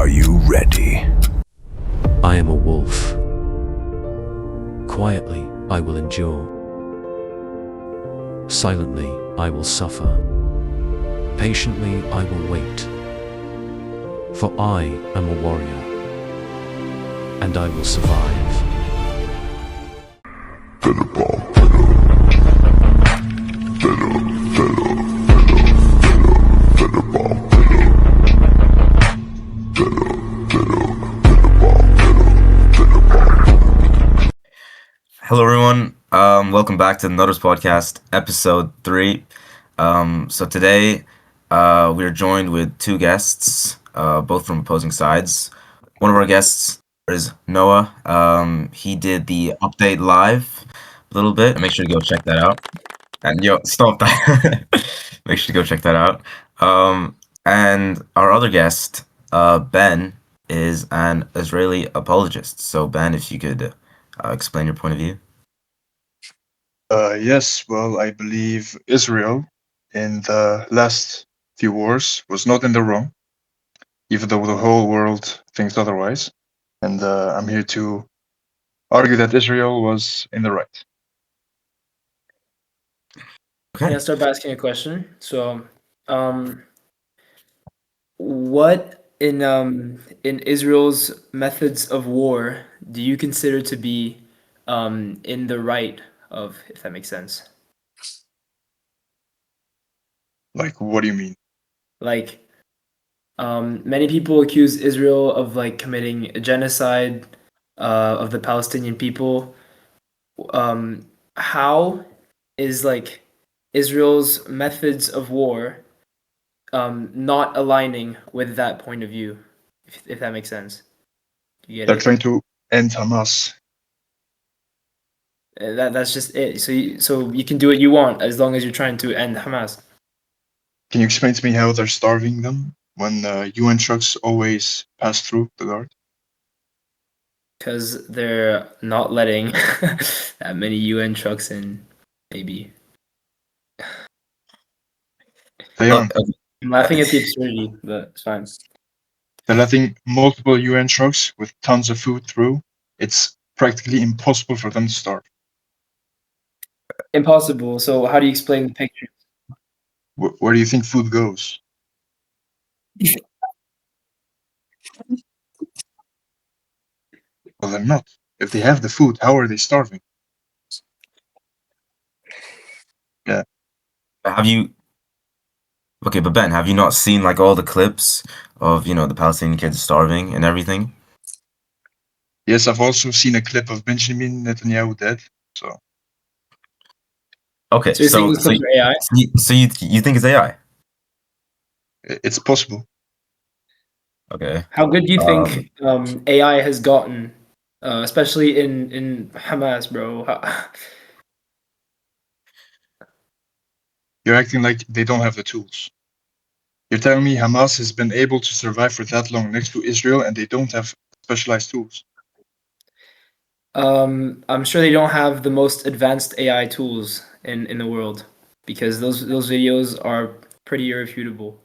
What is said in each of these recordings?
Are you ready? I am a wolf. Quietly, I will endure. Silently, I will suffer. Patiently, I will wait. For I am a warrior, and I will survive. Hello, everyone. Welcome back to the Notice Podcast, episode 3. So today, we're joined with two guests, both from opposing sides. One of our guests is Noah. He did the update live a little bit. Make sure to go check that out. And stop that. Make sure to go check that out. And our other guest, Ben, is an Israeli apologist. So, Ben, if you could explain your point of view. Yes, well, I believe Israel in the last few wars was not in the wrong, even though the whole world thinks otherwise. And I'm here to argue that Israel was in the right. Can I start by asking a question? So, what in Israel's methods of war do you consider to be in the right of, if that makes sense? Like, what do you mean? Like, many people accuse Israel of like committing a genocide of the Palestinian people. How is like Israel's methods of war not aligning with that point of view, if that makes sense? You get They're it? trying to end Hamas. That's just it. So you can do what you want as long as you're trying to end Hamas. Can you explain to me how they're starving them when UN trucks always pass through the guard? Because they're not letting that many UN trucks in, maybe. They aren't. I'm laughing at the absurdity, but it's fine. They're letting multiple UN trucks with tons of food through. It's practically impossible for them to starve. Impossible. So how do you explain the picture? Where do you think food goes? Well, they're not. If they have the food, how are they starving? Yeah. Have you? Okay, but Ben, have you not seen like all the clips of the Palestinian kids starving and everything? Yes, I've also seen a clip of Benjamin Netanyahu dead. So Okay, So you're saying these clips are AI? so you think it's AI? it's possible. Okay. How good do you think AI has gotten, especially in Hamas, bro? You're acting like they don't have the tools. You're telling me Hamas has been able to survive for that long next to Israel and they don't have specialized tools? I'm sure they don't have the most advanced AI tools in the world because those videos are pretty irrefutable.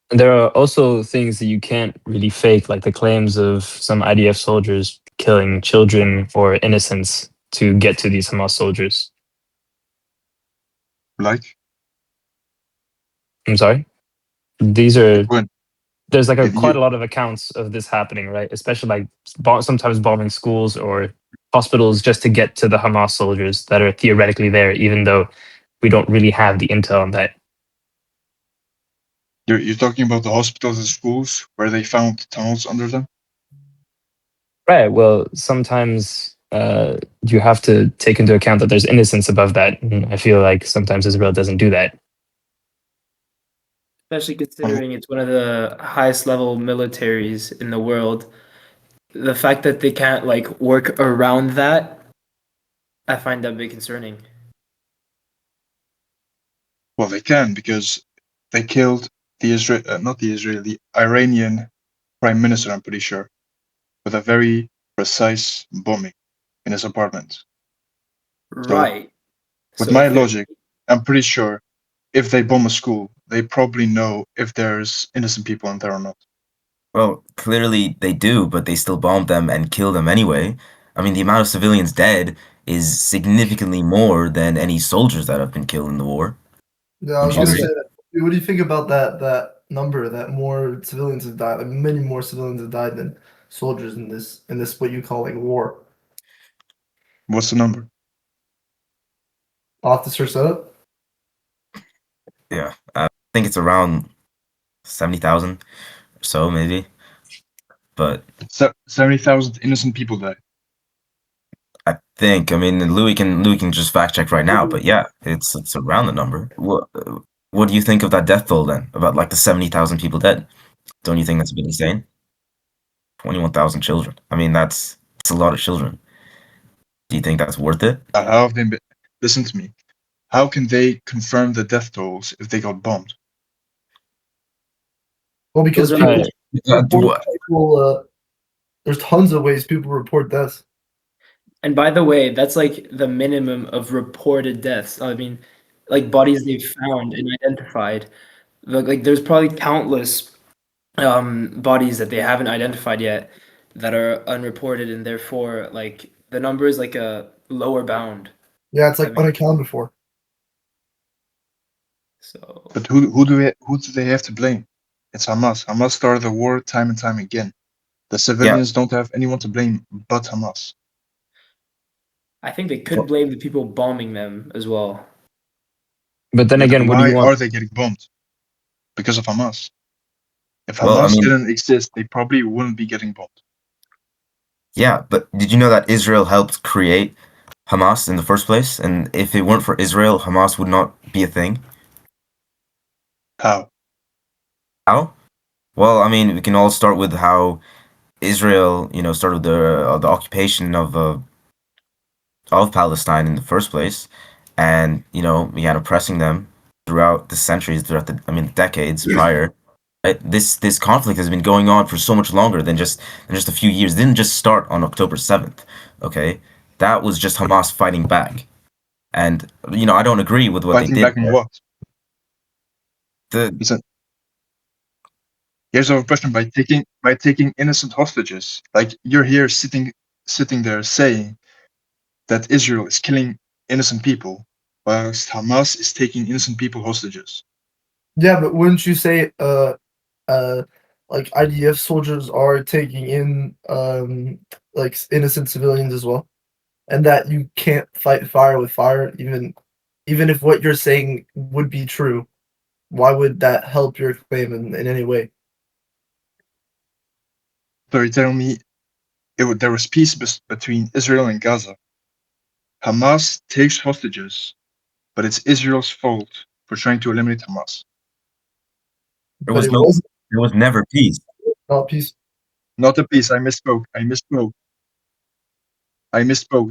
There are also things that you can't really fake, like the claims of some IDF soldiers killing children or innocents to get to these Hamas soldiers. Like? I'm sorry? These are, When? there's like Did quite you, a lot of accounts of this happening, right? Especially like sometimes bombing schools or hospitals just to get to the Hamas soldiers that are theoretically there, even though we don't really have the intel on that. you're talking about the hospitals and schools where they found tunnels under them? Right. Well, sometimes you have to take into account that there's innocence above that. And I feel like sometimes Israel doesn't do that. Especially considering it's one of the highest level militaries in the world. The fact that they can't like work around that, I find that a bit concerning. Well, they can because they killed not the Israeli, Iranian prime minister, I'm pretty sure, with a very precise bombing in his apartment. So, Right. with So my if they're logic, I'm pretty sure if they bomb a school, they probably know if there's innocent people in there or not. Well, clearly they do, but they still bomb them and kill them anyway. I mean, the amount of civilians dead is significantly more than any soldiers that have been killed in the war. Yeah, I Would was you gonna agree? say that. What do you think about that number? That more civilians have died, like many more civilians have died than soldiers in this what you call like war. What's the number? I'll have to search that up. Yeah, I think it's around 70,000 or so, maybe. But 70,000 innocent people died. I mean, Louis can just fact check right now. But yeah, it's around the number. What do you think of that death toll then? About like the 70,000 people dead? Don't you think that's a bit insane? 21,000 children. I mean, that's a lot of children. Do you think that's worth it? How have they been? Listen to me. How can they confirm the death tolls if they got bombed? Well, because Those are people Uh, report what? people. There's tons of ways people report deaths. And by the way, that's like the minimum of reported deaths. I mean, like bodies they've found and identified. Like there's probably countless bodies that they haven't identified yet that are unreported, and therefore like the number is like a lower bound. Yeah, it's I like mean, unaccounted for. so But who do they have to blame? It's Hamas. Hamas started the war time and time again. The Yeah, civilians don't have anyone to blame but Hamas. I think they could well, blame the people bombing them as well. But then Yeah, but again, what do you why want? are they getting bombed? Because of Hamas. If well, I Hamas mean, didn't exist, they probably wouldn't be getting bombed. yeah, but did you know that Israel helped create Hamas in the first place? And if it weren't for Israel, Hamas would not be a thing. How? How? Well, I mean, we can all start with how Israel, started the occupation of Palestine in the first place, and began oppressing them throughout the centuries, decades prior. Right? This conflict has been going on for so much longer than just a few years. It didn't just start on October 7th. Okay, that was just Hamas fighting back, and I don't agree with what they Fighting did back on there. what? The Listen, here's our question: by taking innocent hostages, like you're here sitting there saying that Israel is killing innocent people, whilst Hamas is taking innocent people hostages. Yeah, but wouldn't you say uh like IDF soldiers are taking in like innocent civilians as well? And that you can't fight fire with fire, even if what you're saying would be true. Why would that help your claim in any way? So you're telling me there was peace between Israel and Gaza. Hamas takes hostages, but it's Israel's fault for trying to eliminate Hamas. there But was it no was there was never peace. not peace. Not a peace. I misspoke.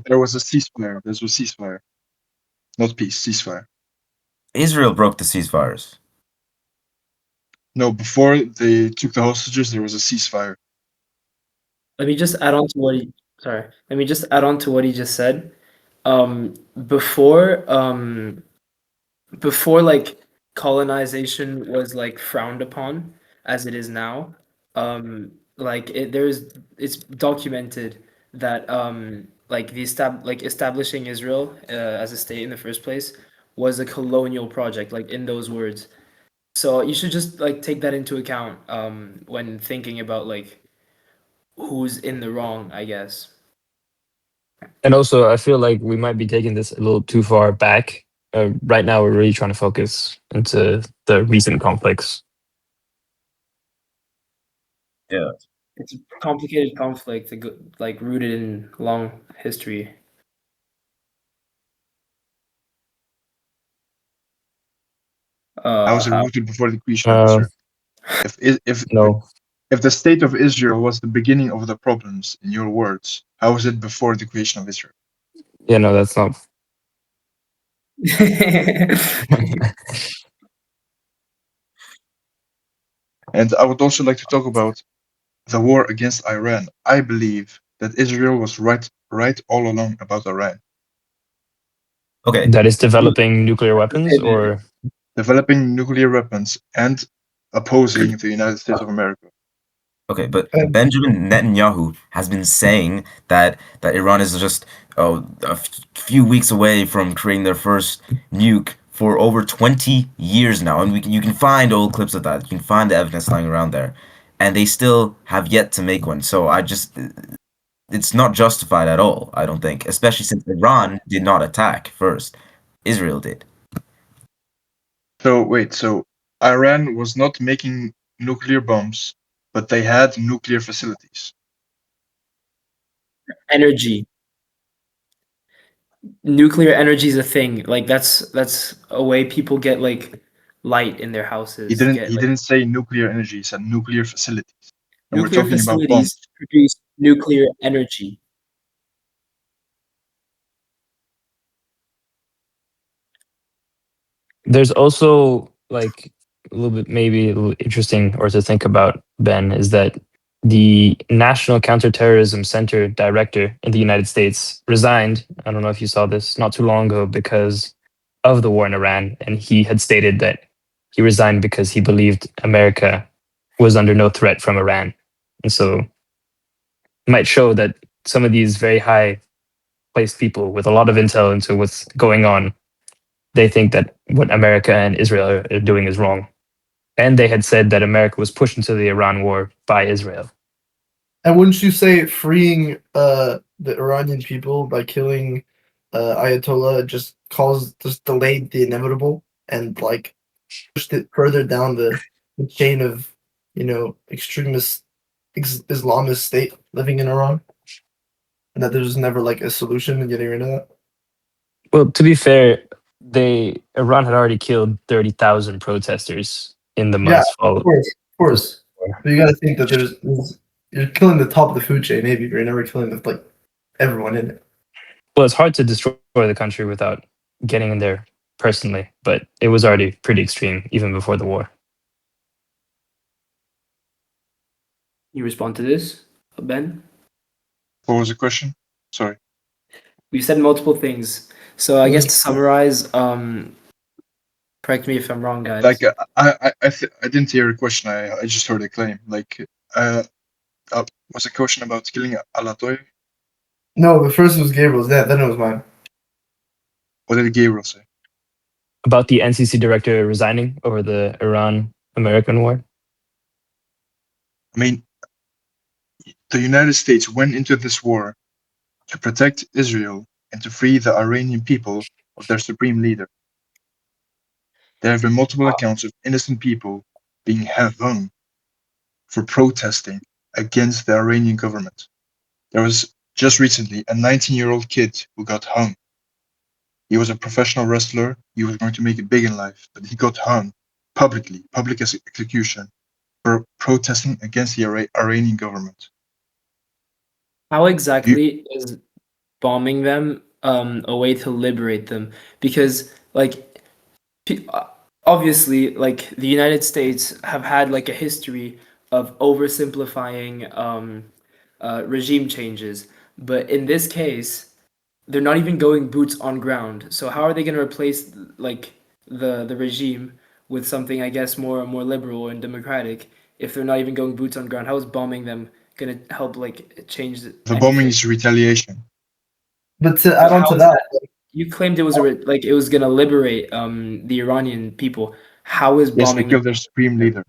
There was a ceasefire. There's a ceasefire. Not peace. Ceasefire. Israel broke the ceasefires. No, before they took the hostages, there was a ceasefire. Let me just add on to what he sorry. Let me just add on to what he just said. Um, before um, before like colonization was like frowned upon as it is now, it's documented that like establishing Israel as a state in the first place was a colonial project, like in those words. So you should just like take that into account when thinking about like who's in the wrong, I guess. And also, I feel like we might be taking this a little too far back. Right now, we're really trying to focus into the recent conflicts. Yeah. It's a complicated conflict, like rooted in long history. How was it How? rooted before the creation of Uh, Israel? If I- no, if the state of Israel was the beginning of the problems, in your words, how was it before the creation of Israel? yeah, no, that's not. And I would also like to talk about the war against Iran. I believe that Israel was right all along about Iran, Okay. That is developing nuclear weapons, Okay, then. or developing nuclear weapons and opposing the United States of America. Okay, but And Benjamin Netanyahu has been saying that Iran is just few weeks away from creating their first nuke for over 20 years now, and you can find old clips of that. You can find the evidence lying around there, and they still have yet to make one. So it's not justified at all. I don't think, especially since Iran did not attack first, Israel did. So wait, so Iran was not making nuclear bombs, but they had nuclear facilities. Energy. Nuclear energy is a thing. Like that's a way people get like light in their He houses. didn't Get he like didn't say nuclear energy, he said nuclear facilities. And we're nuclear talking about facilities bombs. produce nuclear energy. There's also like a little bit maybe a little interesting or to think about, Ben, is that the National Counterterrorism Center director in the United States resigned. I don't know if you saw this not too long ago because of the war in Iran. And he had stated that he resigned because he believed America was under no threat from Iran. And so it might show that some of these very high placed people with a lot of intel into what's going on, they think that what America and Israel are doing is wrong. And they had said that America was pushed into the Iran war by Israel. wouldn't you say freeing the Iranian people by killing Ayatollah just delayed the inevitable and like pushed it further down the chain of extremist Islamist state living in Iran, and that there's never like a solution in getting rid of that? Well, to be fair, Iran had already killed 30,000 protesters in the Yeah, months of following. course, of course. But you got to think that you're killing the top of the food chain, maybe, but you're never killing the like everyone in it. Well, it's hard to destroy the country without getting in there personally, but it was already pretty extreme even before the war. You respond to this, Ben? What was the question? Sorry. We said multiple things. So I guess to summarize, correct me if I'm wrong, guys. Like I didn't hear a question. I just heard a claim. Like was a question about killing Alatoy? No, but first it was Gabriel's, then it was mine. What did Gabriel say? About the NCC director resigning over the Iran-American war. I mean, the United States went into this war to protect Israel and to free the Iranian people of their supreme leader. There have been multiple accounts of innocent people being hung for protesting against the Iranian government. There was just recently a 19-year-old kid who got hung. He was a professional wrestler. He was going to make it big in life, but he got hung publicly, public execution, for protesting against the Iranian government. How You, exactly is bombing them a way to liberate them? Because like obviously like the United States have had like a history of oversimplifying regime changes, but in this case they're not even going boots on ground. So how are they going to replace like the regime with something I guess more liberal and democratic if they're not even going boots on ground? How is bombing them going to help like change the bombing anything? is retaliation. But to But add on how to is that, that? You claimed it was like it was gonna liberate the Iranian people. How is Yes, they bombing them killed their supreme leader.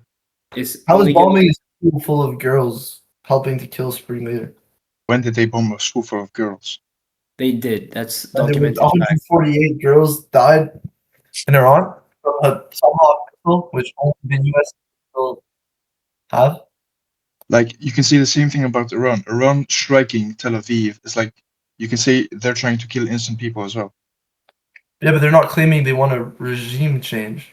is how is only gonna bombing a school full of girls helping to kill Spring Leader? When did they bomb a school full of girls? they did. That's And there was documented fact. 148 girls died in Iran from a Tomahawk missile, which only the U.S. will have. Like, you can say the same thing about Iran. Iran striking Tel Aviv is like, you can say they're trying to kill innocent people as well. Yeah, but they're not claiming they want a regime change.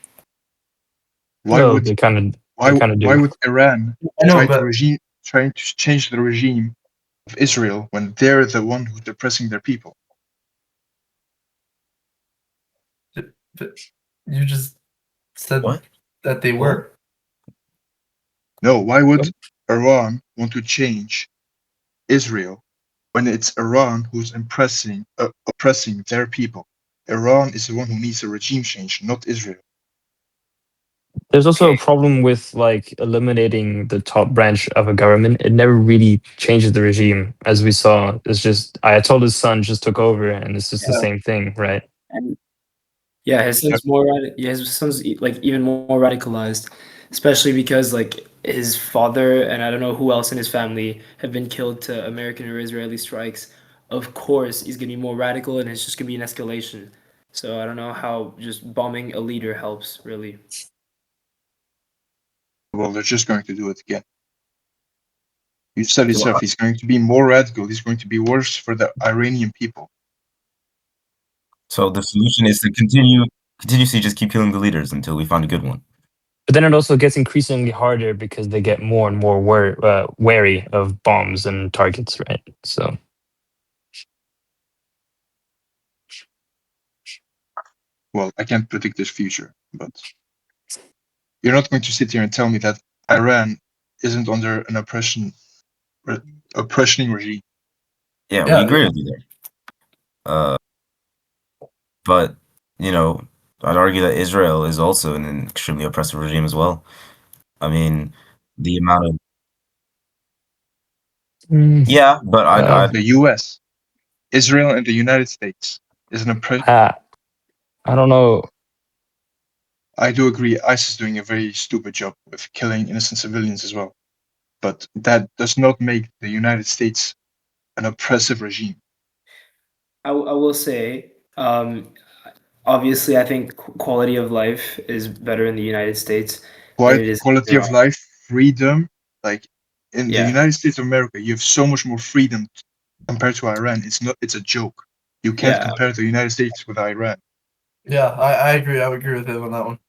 Why Well, would they kind of why do. would Iran I know, but trying to change the regime of Israel when they're the one who's oppressing their people? but you just said What? that they What? were. No, why would Iran want to change Israel when it's Iran who's oppressing their people? Iran is the one who needs a regime change, not Israel. There's also a Okay. problem with like eliminating the top branch of a government. It never really changes the regime, as we saw. It's just Ayatollah's son just took over, and it's just the Yeah. same thing, right? And yeah, his son's yeah, his son's like even more radicalized, especially because like his father and I don't know who else in his family have been killed to American or Israeli strikes. Of course, he's gonna be more radical, and it's just gonna be an escalation. So I don't know how just bombing a leader helps really. Well, they're just going to do it again. You said So, yourself, he's going to be more radical. He's going to be worse for the Iranian people. so the solution is to continuously just keep killing the leaders until we find a good one. But then it also gets increasingly harder because they get more and more wary of bombs and targets, right? So Well, I can't predict this future, but you're not going to sit here and tell me that Iran isn't under an oppressioning regime. Yeah, we Yeah, agree with you there. But you know, I'd argue that Israel is also in an extremely oppressive regime as well. I mean, the amount of Mm, yeah, but uh, I'd The U.S., Israel, and the United States is an oppression. uh, I don't know. I do agree ISIS is doing a very stupid job with killing innocent civilians as well. But that does not make the United States an oppressive regime. I will say, obviously, I think quality of life is better in the United States than it is in Quality Iran. of life, freedom, like in the Yeah, United States of America, you have so much more freedom compared to Iran. It's a joke. You can't yeah. compare the United States with Iran. yeah, I agree. I would agree with him on that one.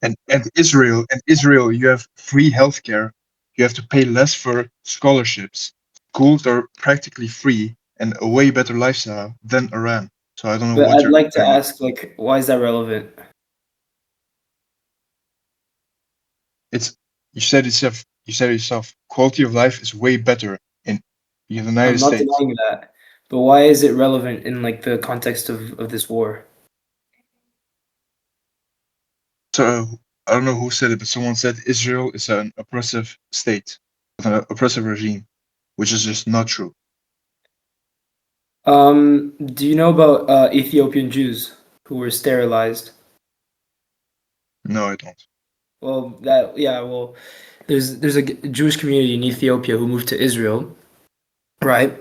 And Israel, you have free healthcare. You have to pay less for scholarships. Schools are practically free and a way better lifestyle than Iran. So I don't know But what I'd you're like to comparing. ask, like, why is that relevant? It's you said yourself, quality of life is way better in the United I'm not States. denying that, but why is it relevant in like the context of this war? So I don't know who said it, but someone said Israel is an oppressive state, an oppressive regime, which is just not true. Do you know about Ethiopian Jews who were sterilized? No, I don't. Well, that yeah, well, there's a Jewish community in Ethiopia who moved to Israel, right?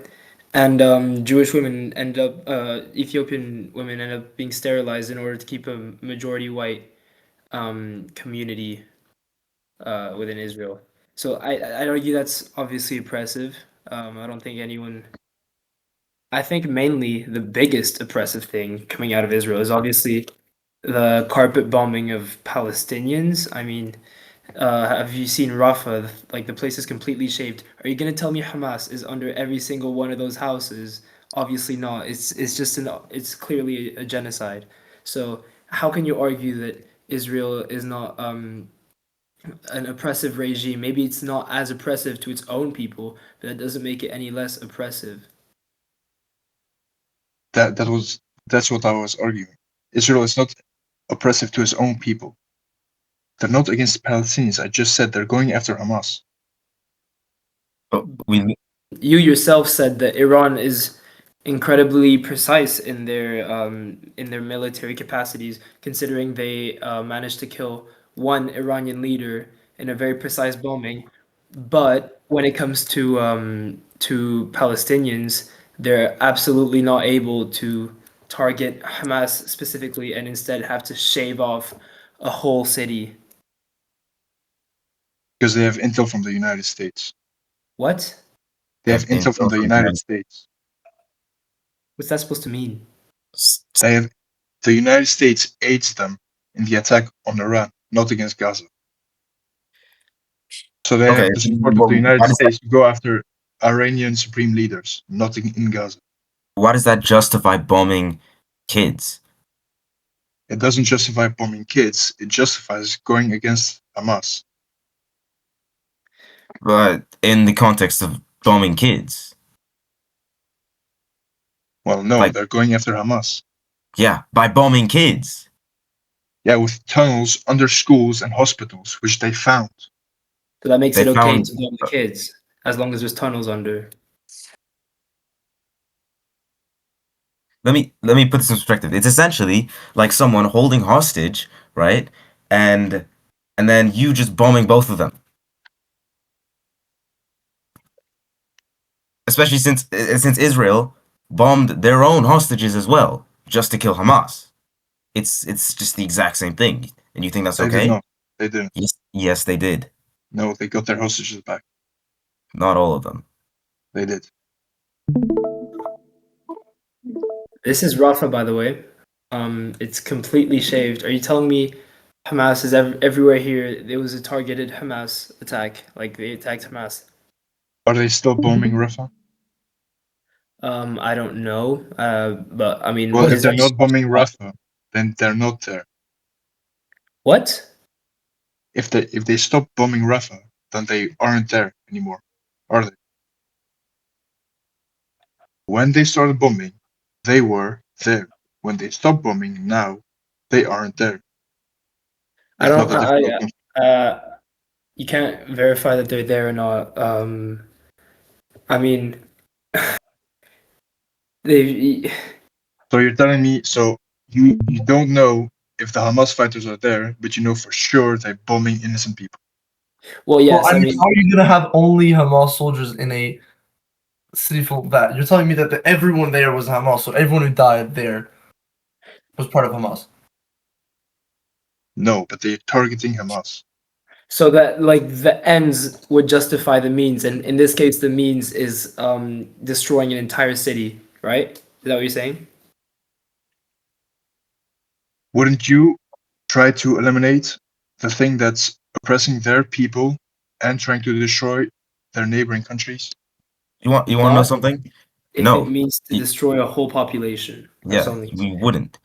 And Jewish women end up Ethiopian women end up being sterilized in order to keep a majority white community within Israel. So I'd argue that's obviously oppressive. I don't think anyone. I think mainly the biggest oppressive thing coming out of Israel is obviously the carpet bombing of Palestinians. I mean, have you seen Rafah? Like the place is completely shaped. Are you gonna tell me Hamas is under every single one of those houses? Obviously not. It's just it's clearly a genocide. So how can you argue that Israel is not an oppressive regime? Maybe it's not as oppressive to its own people, but that doesn't make it any less oppressive. That's what I was arguing. Israel is not oppressive to its own people. They're not against Palestinians. I just said they're going after Hamas. but we You yourself said that Iran is incredibly precise in their military capacities, considering they managed to kill one Iranian leader in a very precise bombing. But when it comes to Palestinians, they're absolutely not able to target Hamas specifically, and instead have to shave off a whole city. Because they have intel from the United States. What? They have have intel from intel the from United them. States. What's that supposed to mean? They have the United States aids them in the attack on Iran, not against Gaza. So they Okay, have the support of the United States to go after Iranian supreme leaders, not in Gaza. why does that justify bombing kids? It doesn't justify bombing kids. It justifies going against Hamas. But in the context of bombing kids, Well, no, like they're going after Hamas. yeah, by bombing kids. Yeah, with tunnels under schools and hospitals, which they found. So that makes They it okay found. to bomb the kids as long as there's tunnels under. Let me put this in perspective. It's essentially like someone holding hostage, right? And and then you just bombing both of them. Especially since Israel bombed their own hostages as well, just to kill Hamas. It's just the exact same thing. And you think that's They did okay? not. They didn't. Yes, they did. No, they got their hostages back. Not all of them. They did. This is Rafa, by the way. It's completely shaved. Are you telling me Hamas is everywhere here? It was a targeted Hamas attack. Like they attacked Hamas. Are they still bombing Rafah? I don't know. But I mean, Well, if is they're there not bombing Rafah, then they're not there. what? If they stop bombing Rafah, then they aren't there anymore, are they? When they started bombing, they were there. When they stopped bombing, now they aren't there. I If don't not a know. different location. You can't verify that they're there or not. I mean, they. So you're telling me, so you don't know if the Hamas fighters are there, but you know for sure they're bombing innocent people. Well, Well, yes. I I mean, mean, how are you gonna have only Hamas soldiers in a city full of that? You're telling me that everyone there was Hamas, so everyone who died there was part of Hamas. No, but they're targeting Hamas. so that like the ends would justify the means, and in this case, the means is destroying an entire city, right? Is that what you're saying? Wouldn't you try to eliminate the thing that's oppressing their people and trying to destroy their neighboring countries? You want to know Not something? if it No. means to destroy a whole population. That's Yeah, only. we wouldn't.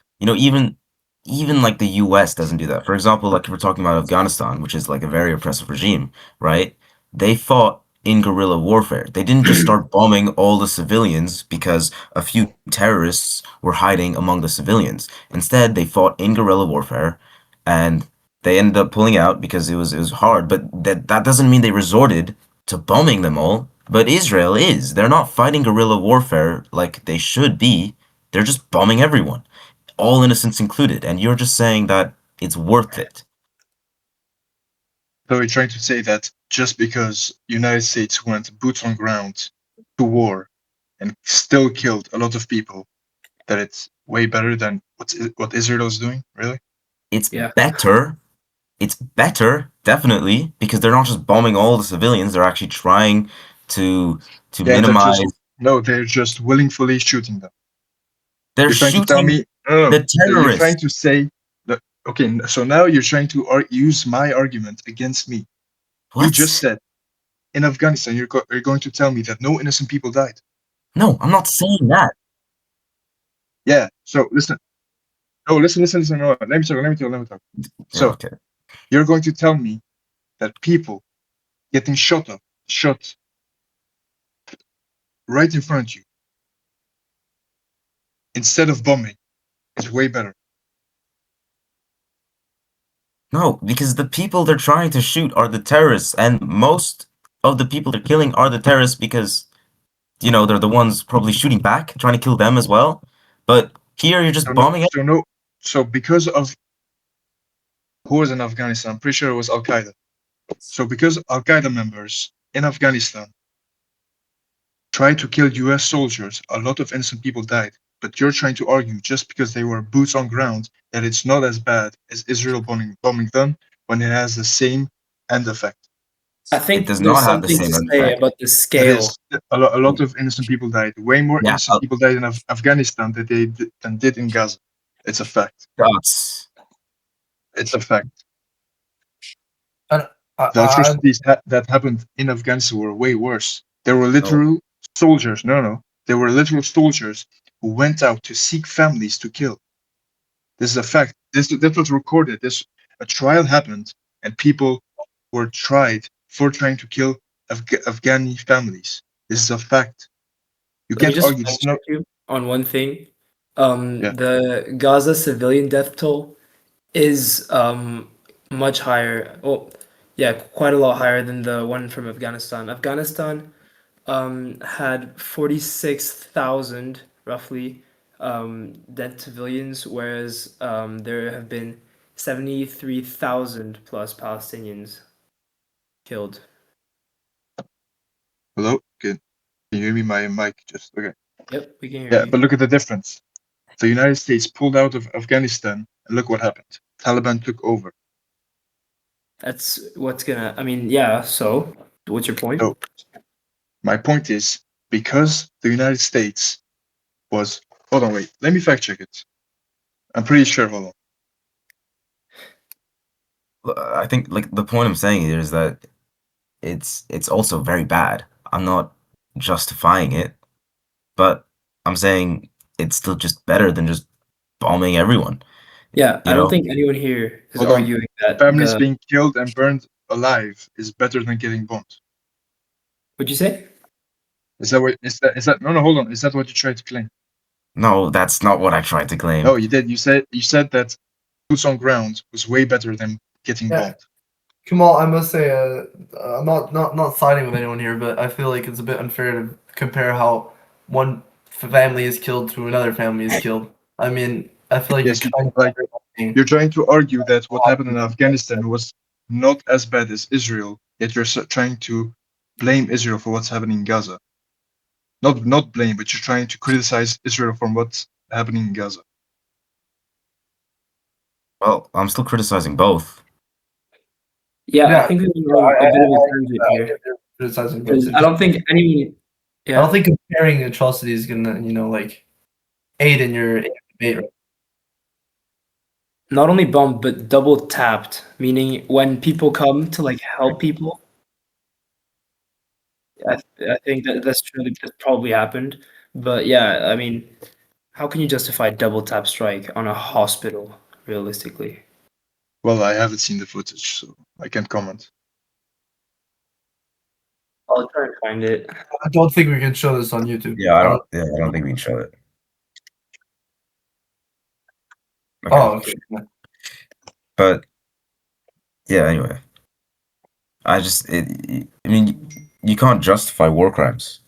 Even like the US doesn't do that. For example, like if we're talking about Afghanistan, which is like a very oppressive regime, right? They fought in guerrilla warfare. They didn't just start bombing all the civilians because a few terrorists were hiding among the civilians. Instead, they fought in guerrilla warfare and they ended up pulling out because it was hard, but that doesn't mean they resorted to bombing them all. But Israel is. They're not fighting guerrilla warfare like they should be. They're just bombing everyone, all innocents included, and you're just saying that it's worth it. So you're trying to say that just because United States went boots on ground to war and still killed a lot of people, that it's way better than what Israel is doing? Really? It's Yeah. better. It's better, definitely, because they're not just bombing all the civilians. They're actually trying to Yeah, they're just minimize. no, they're just willingly shooting them. They're You're trying to tell shooting me no, no. the You're trying terrorists. to say that okay. So now you're trying to use my argument against me. You just What? said in Afghanistan you're going to tell me that no innocent people died. No, I'm not saying that. Yeah. So listen. No, listen. No, let me talk. Let me talk. Yeah, So okay. you're going to tell me that people getting shot right in front of you instead of bombing is way better. No, because the people they're trying to shoot are the terrorists, and most of the people they're killing are the terrorists because they're the ones probably shooting back, trying to kill them as well. But here you're So just no, bombing it. so no, so because of who was in Afghanistan, I'm pretty sure it was Al Qaeda. So because Al Qaeda members in Afghanistan tried to kill U.S. soldiers, a lot of innocent people died. But you're trying to argue just because they were boots on ground that it's not as bad as Israel bombing them when it has the same end effect. I It think does there's not have the something same to end say effect. about the It scale. is a lot of innocent people died. Way more Yeah, innocent people died in Afghanistan than did in Gaza. It's a fact. shots. It's a fact. And The I atrocities that happened in Afghanistan were way worse. There were No, literal soldiers. No. There were literal soldiers who went out to seek families to kill. This is a fact. This was recorded. A trial happened, and people were tried for trying to kill Afghani families. This is a fact. You Let me can't just argue. This fact is not. check you on one thing. Yeah. The Gaza civilian death toll is much higher. Well, yeah, quite a lot higher than the one from Afghanistan. Afghanistan had 46,000 roughly dead civilians, whereas there have been 73,000 plus Palestinians killed. Hello? Can you hear me? My mic just okay. Yep, we can hear Yeah, you. but look at the difference. The United States pulled out of Afghanistan, and look what happened. Taliban took over. That's what's gonna. I mean, yeah. So, what's your point? So my point is, because the United States was hold on, wait, let me fact check it. I'm pretty sure, hold on. I think like the point I'm saying here is that it's also very bad. I'm not justifying it, but I'm saying it's still just better than just bombing everyone. Yeah, You I don't know? think anyone here is Hold on. arguing that Families the. being killed and burned alive is better than getting bombed. What'd you say? Is that what is that no, hold on. Is that what you tried to claim? No, that's not what I tried to claim. No, you did. You said that boots on ground was way better than getting Yeah. bombed. Kamal, I must say, I'm not siding with anyone here, but I feel like it's a bit unfair to compare how one family is killed to another family is killed. I mean, I feel like you're Yes, kind like of you're trying to argue that what happened in Afghanistan was not as bad as Israel, yet you're trying to blame Israel for what's happening in Gaza. Not blame, but you're trying to criticize Israel from what's happening in Gaza. Well, I'm still criticizing both. Yeah, I yeah. think we're on a bit of a tangent I here get they're criticizing both. because They're I just, don't think anyone. I don't Yeah, think comparing atrocities is gonna, like aid in your debate. Right? not only bumped but double tapped, meaning when people come to like help people, I think that's probably happened. But yeah, I mean, how can you justify double tap strike on a hospital realistically? Well, I haven't seen the footage, so I can't comment. I'll try and find it. I don't think we can show this on YouTube. Yeah, I I don't. don't. Yeah, I don't think we can show it. Okay, Oh, okay. Yeah. but yeah. Anyway, I mean, you can't justify war crimes.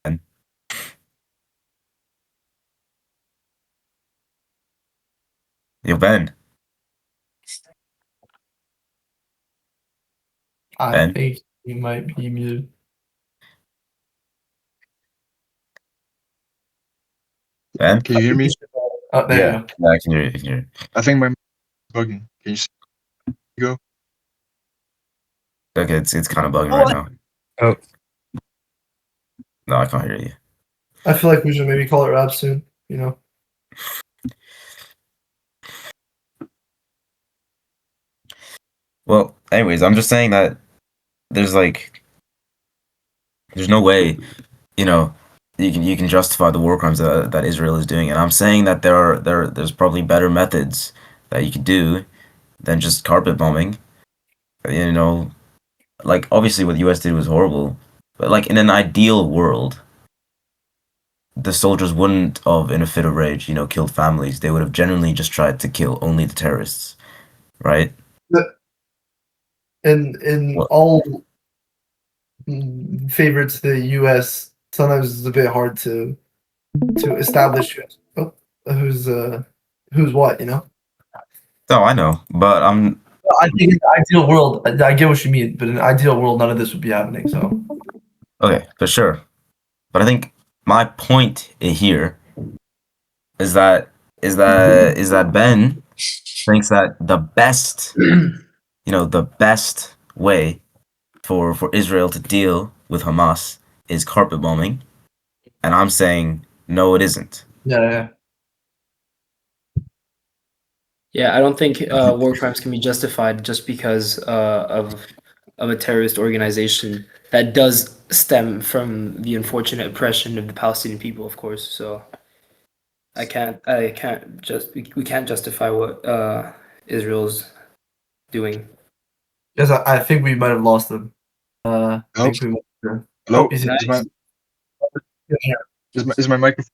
And yo, Ben, I Ben, think he might be muted. Ben. Can you hear me? Oh, there you Yeah, go. yeah, I can hear you. I can hear you. I think my mic is bugging. Can you see go? Okay, it's kind of bugging Oh, right now. Oh, No, I can't hear you. I feel like we should maybe call it rap soon. You know. Well, anyways, I'm just saying that there's like there's no way, you know, you can justify the war crimes that Israel is doing, and I'm saying that there's probably better methods that you could do than just carpet bombing. You know, like obviously what the U.S. did was horrible, but like in an ideal world, the soldiers wouldn't have, in a fit of rage, killed families. They would have genuinely just tried to kill only the terrorists, right? But in Well, all favorites, the U.S. sometimes it's a bit hard to establish who's who's what. You know. no, I know, but I think in the ideal world, I get what you mean, but in an ideal world, none of this would be happening. So okay, for sure. But I think my point here is that Ben thinks that the best way for Israel to deal with Hamas is carpet bombing, and I'm saying no, it isn't. yeah. Yeah, I don't think war crimes can be justified just because of a terrorist organization that does stem from the unfortunate oppression of the Palestinian people, of course. So we can't justify what Israel's doing. Yes, I think we might have lost them. I Hello? think we might have. Oh, Hello? he's Is my Nice. here. Is my microphone?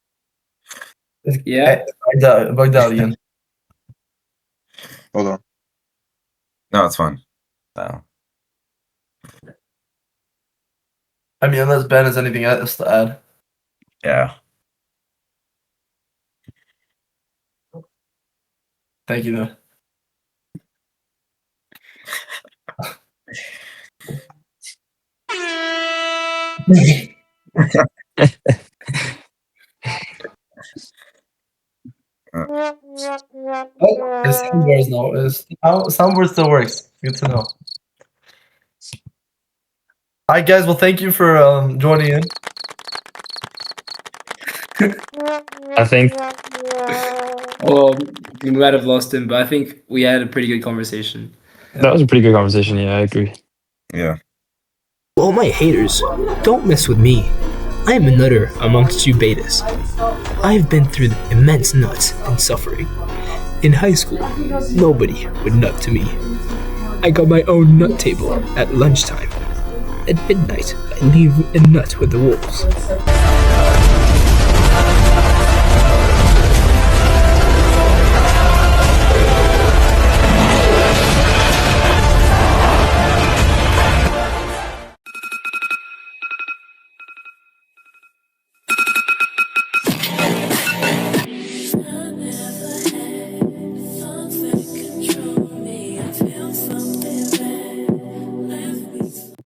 Yeah. Bugged out again. Hold on. No, it's fine. So, I mean, unless Ben has anything else to add. yeah. Thank you, though. Oh, his soundboard now. His soundboard still works. Good to know. All right, guys. Well, thank you for joining in. I think Well, we might have lost him, but I think we had a pretty good conversation. that was a pretty good conversation. Yeah, I agree. Yeah. All my haters, don't mess with me. I am a nutter amongst you betas. I have been through immense nuts and suffering. In high school, nobody would nut to me. I got my own nut table at lunchtime. At midnight, I leave a nut with the wolves.